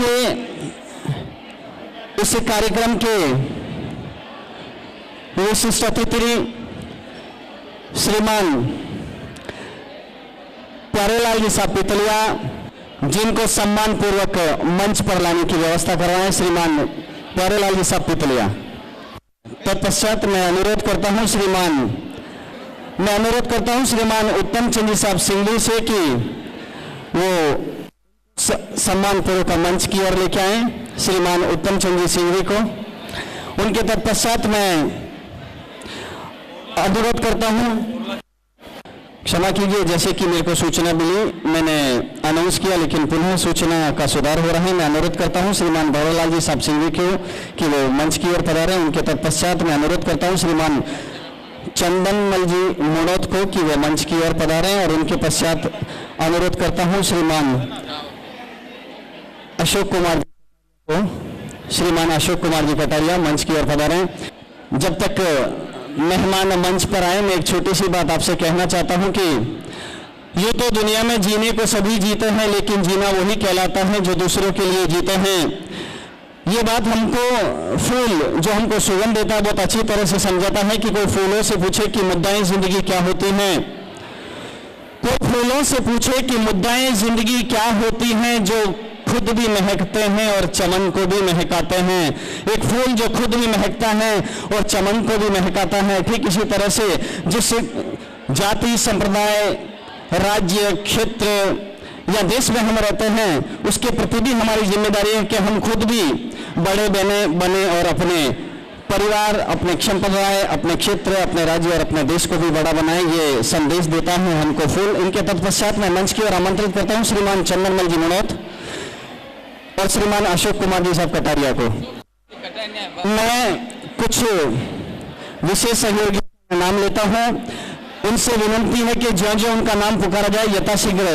के इस कार्यक्रम के विशिष्ट अतिथि श्रीमान प्यारेलाल जी साहब पितलिया, जिनको सम्मान पूर्वक मंच पर लाने की व्यवस्था करवाएं, श्रीमान प्यारेलाल जी साहब पितलिया। तत्पश्चात मैं अनुरोध करता हूं श्रीमान उत्तम चंद जी साहब सिंगली से कि वो सम्मान पूर्वक मंच की ओर लेके आए, श्रीमान उत्तम चंद जी सिंगली को। उनके तत्पश्चात मैं अनुरोध करता हूं, क्षमा कीजिए, जैसे कि मेरे को सूचना मिली, मैंने अनाउंस किया लेकिन पुनः सूचना का सुधार हो रहा है। मैं अनुरोध करता हूं श्रीमान भौरालाल जी साहब सिंघवी को कि वो मंच की ओर पधारें। उनके तत्पश्चात मैं अनुरोध करता हूं श्रीमान चंदनमल जी मोड़ोत को कि वो मंच की ओर पधारें, और उनके पश्चात अनुरोध करता हूं श्रीमान अशोक कुमार जी कटारिया मंच की ओर पधारें। जब तक मेहमान मंच पर आए, मैं एक छोटी सी बात आपसे कहना चाहता हूं कि ये तो दुनिया में जीने को सभी जीते हैं, लेकिन जीना वही कहलाता है जो दूसरों के लिए जीते हैं। ये बात हमको फूल जो हमको सुगंध देता है बहुत अच्छी तरह से समझाता है कि कोई फूलों से पूछे कि मुद्दाएं जिंदगी क्या होती हैं, कोई फूलों से पूछे कि मुद्दाएं जिंदगी क्या होती हैं, जो खुद भी महकते हैं और चमन को भी महकाते हैं। एक फूल जो खुद भी महकता है और चमन को भी महकाता है, ठीक इसी तरह से जिस जाति, संप्रदाय, राज्य, क्षेत्र या देश में हम रहते हैं, उसके प्रति भी हमारी जिम्मेदारी है कि हम खुद भी बड़े बने और अपने परिवार, अपने संप्रदाय, अपने क्षेत्र, अपने राज्य और अपने देश को भी बड़ा बनाएं। ये संदेश देता है हमको फूल। इनके तत्पश्चात मैं मंच की ओर आमंत्रित करता हूँ श्रीमान चंदनमल जी मनोत और श्रीमान अशोक कुमार जी साहब कटारिया को। मैं कुछ विशेष सहयोगी का नाम लेता हूं, उनसे विनंती है कि जो जो उनका नाम पुकारा जाए यथाशीघ्र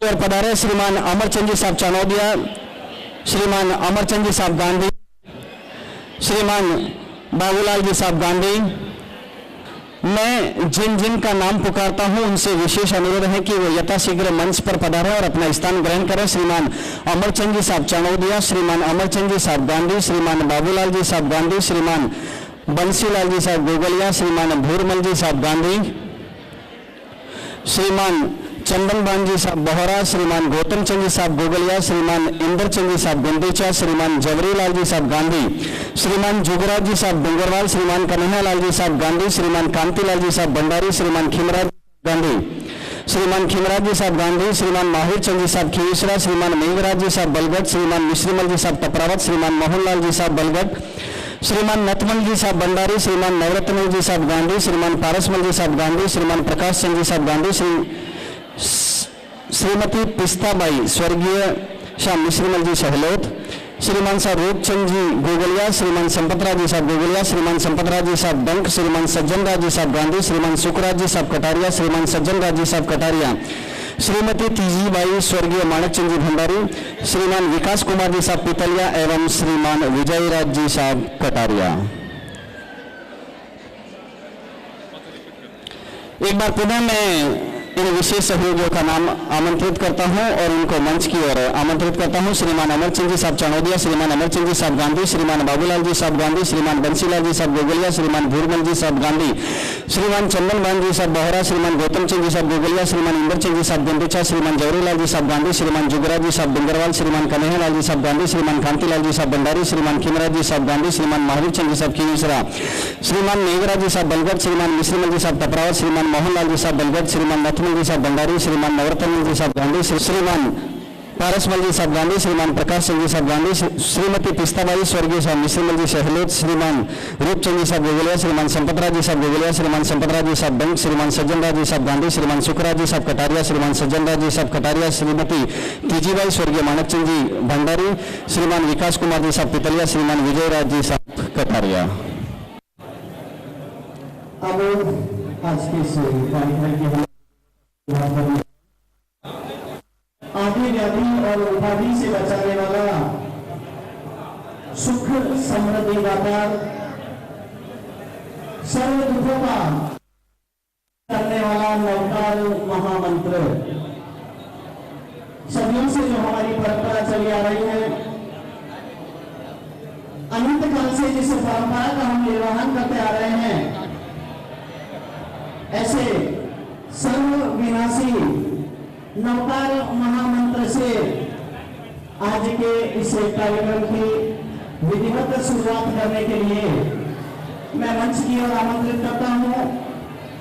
और पधारे। श्रीमान अमरचंद जी साहब चानौदिया, श्रीमान अमरचंद जी साहब गांधी, श्रीमान बाबूलाल जी साहब गांधी। मैं जिन जिन का नाम पुकारता हूं उनसे विशेष अनुरोध है कि वो यथाशीघ्र मंच पर पधारें और अपना स्थान ग्रहण करें। श्रीमान अमरचंद जी साहब चानौदिया, श्रीमान अमरचंद जी साहब गांधी, श्रीमान बाबूलाल जी साहब गांधी, श्रीमान बंसीलाल जी साहब गोगलिया, श्रीमान भूरमल जी साहब गांधी, श्रीमान चंदनबान जी साहब बोहरा, श्रीमान गौतम चंद जी साहब गोगलिया, श्रीमान इंदर चंद जी साहब गुंदेचा, श्रीमान जवरीलाल जी साहब गांधी, श्रीमान जुगराज जी साहब डूंगरवाल, श्रीमान कन्हैयालाल जी साहब गांधी, श्रीमान कांतिलाल जी साहब भंडारी, श्रीमान खिमराज गांधी, श्रीमान खिमराज जी साहब गांधी, श्रीमान माहिर चंद जी साहब खीसरा, श्रीमान मेघराज जी साहब बलगढ़, श्रीमान मिश्रीमल जी साहब टपरावत, श्रीमान मोहनलाल जी साहब बलगढ़, श्रीमान नथमल जी साहब भंडारी, श्रीमान नवरत्न जी साहब गांधी, श्रीमान पारसमल जी साहब गांधी, श्रीमान प्रकाश चंद जी साहब गांधी, श्रीमती पिस्ताबाई स्वर्गीय श्याम मिश्रीमल जी सहलोत, श्रीमान साहब रूपचंद जी गोगलिया, श्रीमान संपतराज जी साहब गोगलिया, श्रीमान संपतराज जी साहब डंक, श्रीमान सज्जनराज जी साहब गांधी, श्रीमान सुखराज जी साहब कटारिया, श्रीमान सज्जनराज जी साहब कटारिया, श्रीमती तीजीबाई स्वर्गीय माणकचंद जी भंडारी, श्रीमान विकास कुमार जी साहब पितलिया एवं श्रीमान विजयराज जी साहब कटारिया। एक बार पुनः मैं इन विशेष सहयोगियों का नाम आमंत्रित करता हूं और उनको मंच की ओर आमंत्रित करता हूं। श्रीमान अमरचंद जी साहब चानौदिया, श्रीमान अमरचंद जी साहब गांधी, श्रीमान बाबूलाल जी साहब गांधी, श्रीमान बंसीलाल जी साहब गोगलिया, श्रीमान भूरमल जी साहब गांधी, श्रीमान चंदनबान जी साहब बोहरा, श्रीमान गौतम चंद जी साहब गोगलिया, श्रीमान इंदरचंद जी साहब गुंदेचा, श्रीमान जवरीलाल जी साहब गांधी, श्रीमान जुगराज जी साहब डूंगरवाल, श्रीमान कन्हैयालाल जी साहब गांधी, श्रीमान कांतिलाल जी साहब भंडारी, श्रीमान खिमराज जी साहब गांधी, श्रीमान महावीर चंद जी साहब खीसरा, श्रीमान मेघराज जी साहब बलगढ़, श्रीमान मिश्रीमल जी साहब टपरावत, श्रीमान मोहनलाल जी साहब बलगढ़, श्रीमान नथमल जी साहब भंडारी, श्रीमान नवरत्न जी साहब गांधी, श्रीमान पारसमल जी साहब गांधी, श्रीमान प्रकाश चंद जी साहब गांधी, श्रीमती पिस्ताबाई स्वर्गीय श्याम मिश्रीमल जी सहलोत, श्रीमान रूपचंद जी साहब गोगलिया, श्रीमान संपतराज जी साहब गोगलिया, श्रीमान संपतराज जी साहब डंक, श्रीमान सज्जनराज जी साहब गांधी, श्रीमान सुखराज जी साहब कटारिया, श्रीमान सज्जनराज जी साहब कटारिया, श्रीमती तीजीबाई स्वर्गीय माणकचंद जी भंडारी, श्रीमान विकास कुमार जी साहब पितलिया, श्रीमान विजयराज जी साहब कटारिया। अब आज के इस कार्यक्रम की आदि व्याधि और उपाधि से बचाने वाला, सुख समृद्धि दाता, सर्व दुखों का करने वाला नवकार महामंत्र, सदियों से जो हमारी परंपरा चली आ रही है, जिस परंपरा का हम निर्वहन करते आ रहे हैं, ऐसे सर्व विनाशी नवकार महामंत्र से आज के इस कार्यक्रम की विधिवत शुरुआत करने के लिए मैं मंच की ओर आमंत्रित करता हूं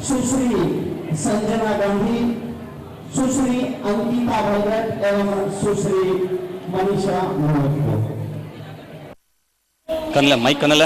सुश्री संजना गांधी, सुश्री अंकिता भगत एवं सुश्री मनीषा मोहन को। कनला माइक कनला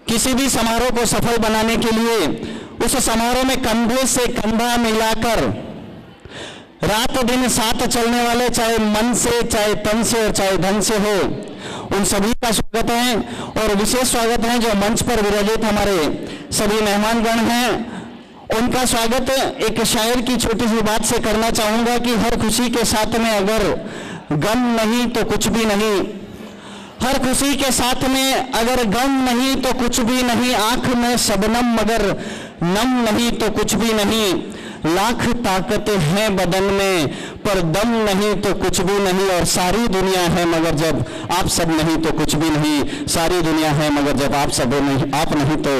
किसी भी समारोह को सफल बनाने के लिए उस समारोह में कंधे से कंधा मिलाकर रात दिन साथ चलने वाले, चाहे मन से, चाहे तन से और चाहे धन से हो, उन सभी का स्वागत है। और विशेष स्वागत है जो मंच पर विराजित हमारे सभी मेहमानगण हैं, उनका स्वागत एक शायर की छोटी सी बात से करना चाहूंगा कि हर खुशी के साथ में अगर गम नहीं तो कुछ भी नहीं, हर खुशी के साथ में अगर गम नहीं तो कुछ भी नहीं, आंख में शबनम मगर नम नहीं तो कुछ भी नहीं, लाख ताकतें हैं बदन में पर दम नहीं तो कुछ भी नहीं, और सारी दुनिया है मगर जब आप सब नहीं तो कुछ भी नहीं, सारी दुनिया है मगर जब आप सब नहीं, आप नहीं तो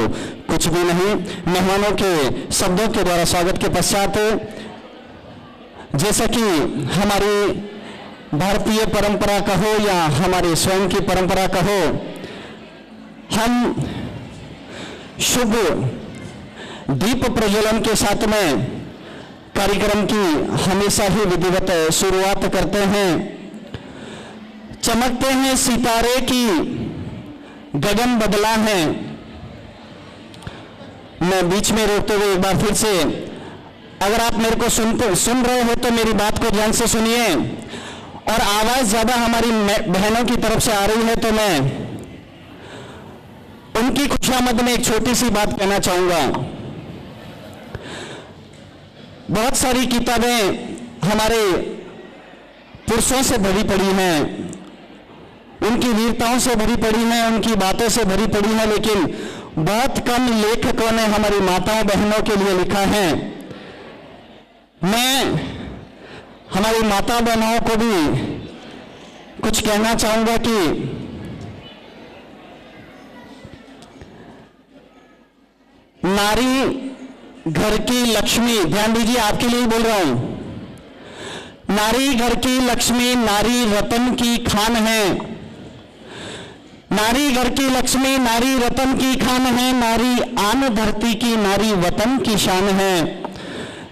कुछ भी नहीं। मेहमानों के शब्दों के द्वारा स्वागत के पश्चात जैसा कि हमारी भारतीय परंपरा कहो या हमारे स्वयं की परंपरा कहो, हम शुभ दीप प्रज्वलन के साथ में कार्यक्रम की हमेशा ही विधिवत शुरुआत करते हैं। चमकते हैं सितारे की गगन बदला है। मैं बीच में रोकते हुए एक बार फिर से, अगर आप मेरे को सुन रहे हो तो मेरी बात को ध्यान से सुनिए, और आवाज ज्यादा हमारी बहनों की तरफ से आ रही है तो मैं उनकी खुशामद में एक छोटी सी बात कहना चाहूंगा। बहुत सारी किताबें हमारे पुरुषों से भरी पड़ी हैं, उनकी वीरताओं से भरी पड़ी हैं, उनकी बातों से भरी पड़ी हैं, लेकिन बहुत कम लेखकों ने हमारी माताओं बहनों के लिए लिखा है। मैं हमारी माता बहनों को भी कुछ कहना चाहूंगा कि नारी घर की लक्ष्मी, ध्यान दीजिए आपके लिए बोल रहा हूं, नारी घर की लक्ष्मी, नारी रतन की खान है, नारी घर की लक्ष्मी, नारी रतन की खान है, नारी आन धरती की, नारी वतन की शान है,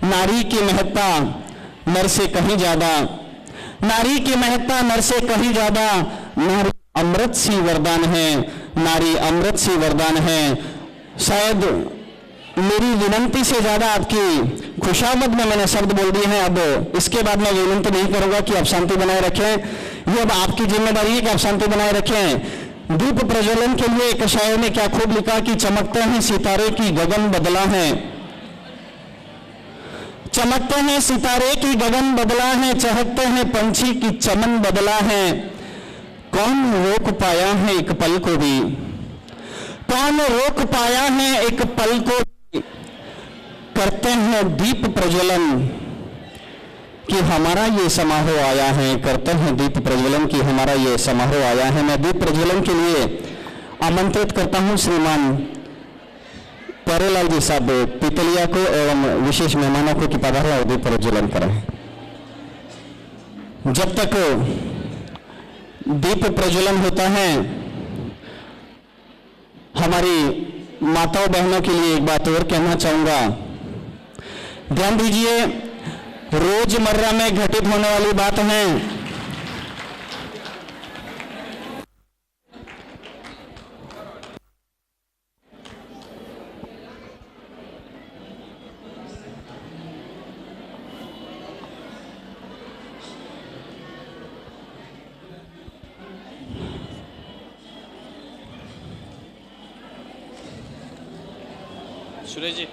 नारी की महत्ता नर से कहीं ज्यादा, नारी की महत्ता नर से कहीं ज्यादा, नारी अमृत सी वरदान है, नारी अमृत सी वरदान है। शायद मेरी विनंती से ज्यादा आपकी खुशामद में मैंने शब्द बोल दिए हैं। अब इसके बाद मैं विनंती नहीं करूंगा कि आप शांति बनाए रखें, ये अब आपकी जिम्मेदारी है कि आप शांति बनाए रखें। दीप प्रज्वलन के लिए एक शायर ने क्या खूब लिखा कि चमकते हैं सितारे की गगन बदला है, चमकते हैं सितारे की गगन बदला है, चहकते हैं पंछी की चमन बदला है, कौन रोक पाया है एक पल को भी, कौन रोक पाया है एक पल को भी, करते हैं दीप प्रज्वलन कि हमारा ये समारोह आया है, करते हैं दीप प्रज्वलन की हमारा ये समारोह आया है। मैं दीप प्रज्वलन के लिए आमंत्रित करता हूं श्रीमान प्यारेलाल जी साहब पितलिया को एवं विशेष मेहमानों को कि पधारें और दीप प्रज्वलन करें। जब तक दीप प्रज्वलन होता है, हमारी माताओं बहनों के लिए एक बात और कहना चाहूंगा। ध्यान दीजिए, रोजमर्रा में घटित होने वाली बात है। सुरेश जी।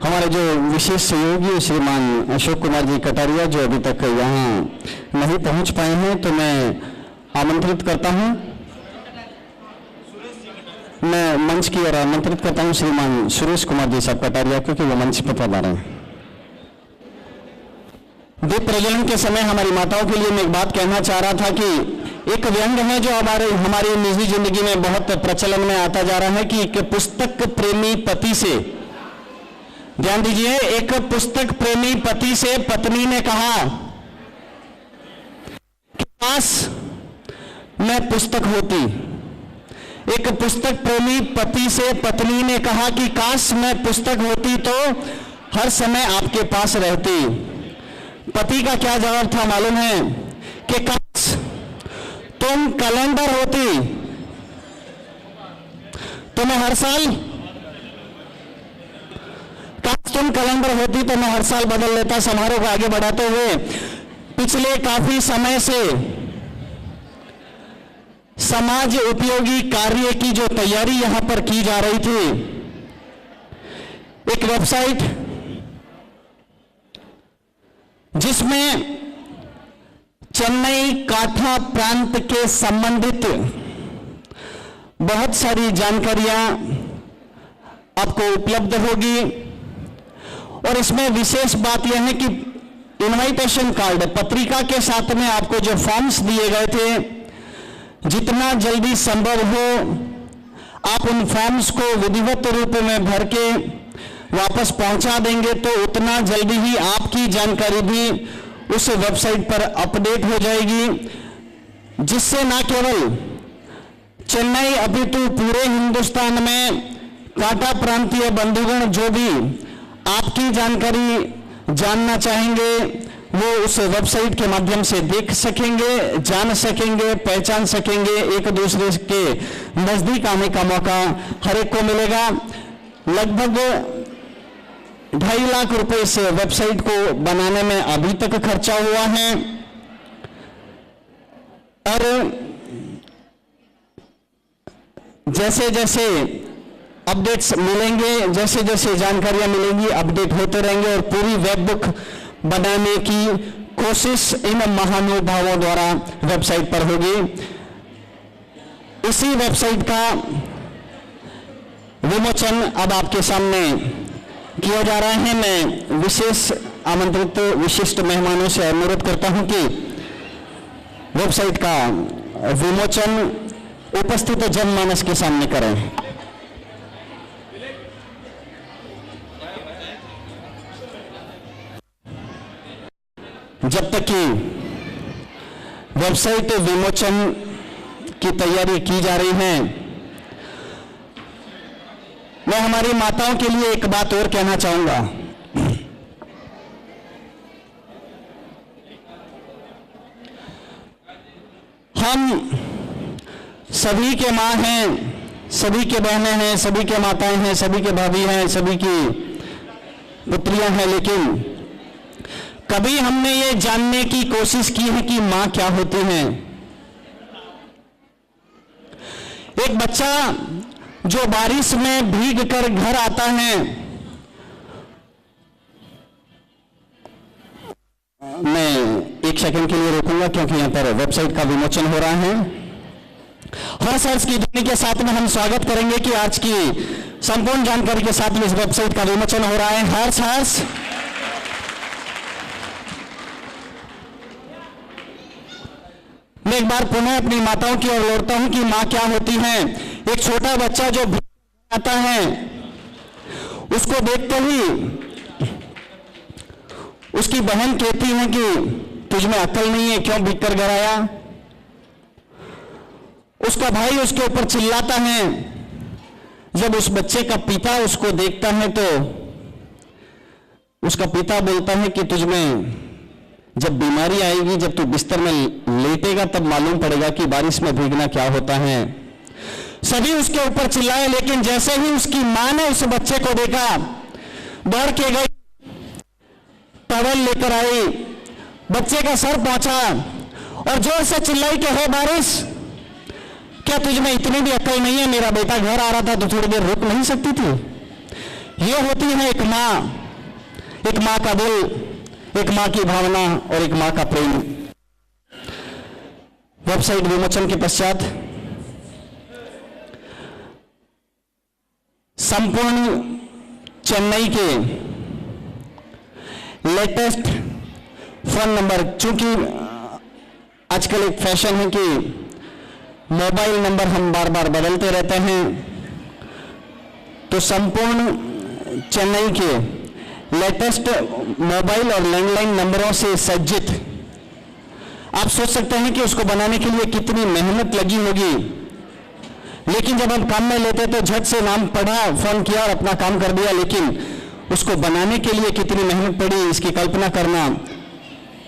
हमारे जो विशेष सहयोगी श्रीमान अशोक कुमार जी कटारिया जो अभी तक यहाँ नहीं पहुँच पाए हैं, तो मैं आमंत्रित करता हूँ, मैं मंच की ओर आमंत्रित करता हूँ श्रीमान सुरेश कुमार जी साहब कटारिया को कि वो मंच पर पधारें। दीप प्रज्वलन के समय हमारी माताओं के लिए मैं एक बात कहना चाह रहा था कि एक व्यंग है जो हमारी निजी जिंदगी में बहुत प्रचलन में आता जा रहा है कि पुस्तक प्रेमी पति से, ध्यान दीजिए, एक पुस्तक प्रेमी पति से पत्नी ने कहा कि काश मैं पुस्तक होती। एक पुस्तक प्रेमी पति से पत्नी ने कहा कि काश मैं पुस्तक होती तो हर समय आपके पास रहती। पति का क्या जवाब था मालूम है कि काश तुम कैलेंडर होती तो मैं हर साल, काश तुम कैलेंडर होती तो मैं हर साल बदल लेता। समारोह को आगे बढ़ाते हुए पिछले काफी समय से समाज उपयोगी कार्य की जो तैयारी यहां पर की जा रही थी, एक वेबसाइट जिसमें चेन्नई काठा प्रांत के संबंधित बहुत सारी जानकारियां आपको उपलब्ध होगी। और इसमें विशेष बात यह है कि इनविटेशन कार्ड, पत्रिका के साथ में आपको जो फॉर्म्स दिए गए थे, जितना जल्दी संभव हो आप उन फॉर्म्स को विधिवत रूप में भर के वापस पहुंचा देंगे तो उतना जल्दी ही आपकी जानकारी भी उस वेबसाइट पर अपडेट हो जाएगी, जिससे न केवल चेन्नई अपितु पूरे हिंदुस्तान में काटा प्रांतीय बंधुगण जो भी आपकी जानकारी जानना चाहेंगे वो उस वेबसाइट के माध्यम से देख सकेंगे, जान सकेंगे, पहचान सकेंगे। एक दूसरे के नजदीक आने का मौका हर एक को मिलेगा। लगभग 2.5 लाख रुपए इस वेबसाइट को बनाने में अभी तक खर्चा हुआ है और जैसे जैसे अपडेट्स मिलेंगे, जैसे जैसे जानकारियां मिलेंगी, अपडेट होते रहेंगे और पूरी वेब बुक बनाने की कोशिश इन महानुभावों द्वारा वेबसाइट पर होगी। इसी वेबसाइट का विमोचन अब आपके सामने किया जा रहा है। मैं विशेष आमंत्रित विशिष्ट मेहमानों से अनुरोध करता हूं कि वेबसाइट का विमोचन उपस्थित जनमानस के सामने करें। जब तक कि वेबसाइट विमोचन की तैयारी की जा रही है, मैं हमारी माताओं के लिए एक बात और कहना चाहूंगा। हम सभी के माँ हैं, सभी के बहनें हैं, सभी के माताएं हैं, सभी के भाभी हैं, सभी की पुत्रियां हैं, लेकिन कभी हमने ये जानने की कोशिश की है कि मां क्या होती है। एक बच्चा जो बारिश में भीग कर घर आता है, मैं एक सेकंड के लिए रोकूंगा क्योंकि यहां पर वेबसाइट का विमोचन हो रहा है। हर्ष हर्ष की ध्वनि के साथ में हम स्वागत करेंगे कि आज की संपूर्ण जानकारी के साथ में इस वेबसाइट का विमोचन हो रहा है। हर्ष हर्ष। मैं एक बार पुनः अपनी माताओं की ओर लौटता हूं कि मां क्या होती हैं। एक छोटा बच्चा जो आता है उसको देखते ही उसकी बहन कहती है कि तुझमें अक्ल नहीं है, क्यों भीग कर घर आया। उसका भाई उसके ऊपर चिल्लाता है। जब उस बच्चे का पिता उसको देखता है तो उसका पिता बोलता है कि तुझमें जब बीमारी आएगी, जब तू बिस्तर में लेटेगा, तब मालूम पड़ेगा कि बारिश में भीगना क्या होता है। सभी उसके ऊपर चिल्लाए, लेकिन जैसे ही उसकी मां ने उस बच्चे को देखा, दौड़ के गई, टॉवल लेकर आई, बच्चे का सर पहुंचा और जोर से चिल्लाई कि हे बारिश, क्या तुझमें इतनी भी अक्ल नहीं है? मेरा बेटा घर आ रहा था तो थोड़ी देर रुक नहीं सकती थी? ये होती है एक मां का दिल, एक मां की भावना और एक मां का प्रेम। वेबसाइट विमोचन के पश्चात संपूर्ण चेन्नई के लेटेस्ट फोन नंबर, चूंकि आजकल एक फैशन है कि मोबाइल नंबर हम बार बार बदलते रहते हैं, तो संपूर्ण चेन्नई के लेटेस्ट मोबाइल और लैंडलाइन नंबरों से सज्जित, आप सोच सकते हैं कि उसको बनाने के लिए कितनी मेहनत लगी होगी, लेकिन जब हम काम में लेते तो झट से नाम पढ़ा, फोन किया और अपना काम कर दिया। लेकिन उसको बनाने के लिए कितनी मेहनत पड़ी, इसकी कल्पना करना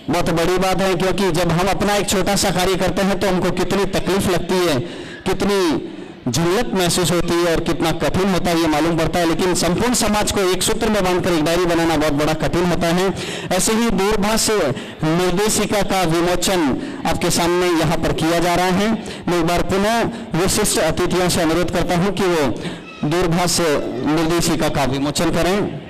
बहुत बड़ी बात है, क्योंकि जब हम अपना एक छोटा सा कार्य करते हैं तो हमको कितनी तकलीफ लगती है, कितनी झुल्लत महसूस होती है और कितना कठिन होता है ये मालूम पड़ता है। लेकिन संपूर्ण समाज को एक सूत्र में बांधकर एक डायरी बनाना बहुत बड़ा कठिन होता है। ऐसे ही दूरभाष निर्देशिका का विमोचन आपके सामने यहाँ पर किया जा रहा है। मैं एक बार पुनः विशिष्ट अतिथियों से अनुरोध करता हूँ कि वो दूरभाष निर्देशिका का विमोचन करें।